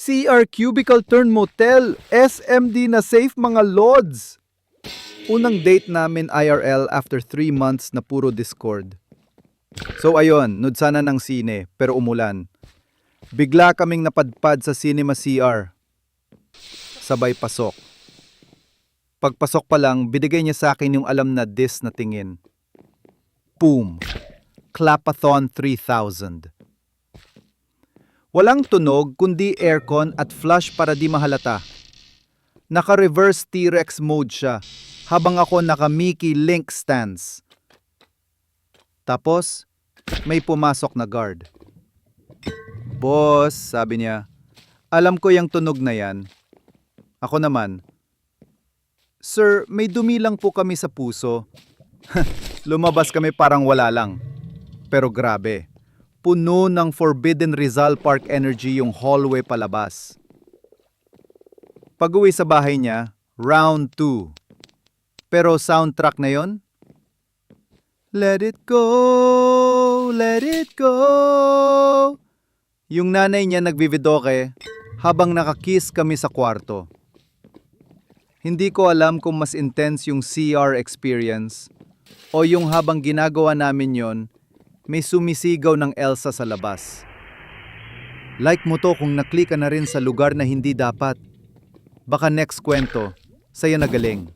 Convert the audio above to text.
CR Cubicle Turn Motel, SMD na safe mga lods. Unang date namin IRL after 3 months na puro Discord. So ayun, nudsana ng sine, pero umulan. Bigla kaming napadpad sa Cinema CR. Sabay pasok. Pagpasok pa lang, binigay niya sa akin yung alam na dis na tingin. Boom! Clapathon 3000. Walang tunog kundi aircon at flush para di mahalata. Naka-reverse T-Rex mode siya habang ako naka-Mickey Link stance. Tapos, may pumasok na guard. Boss, sabi niya, alam ko yung tunog na yan. Ako naman, Sir, may dumi lang po kami sa puso. Lumabas kami parang wala lang. Pero grabe, puno ng Forbidden Rizal Park energy yung hallway palabas. Pag-uwi sa bahay niya, round 2. Pero soundtrack na yon? Let it go, let it go. Yung nanay niya nagvividoke habang nakakiss kami sa kwarto. Hindi ko alam kung mas intense yung CR experience o yung habang ginagawa namin yon, may sumisigaw ng Elsa sa labas. Like mo to kung naklik ka na rin sa lugar na hindi dapat. Baka next kwento, saya na galing.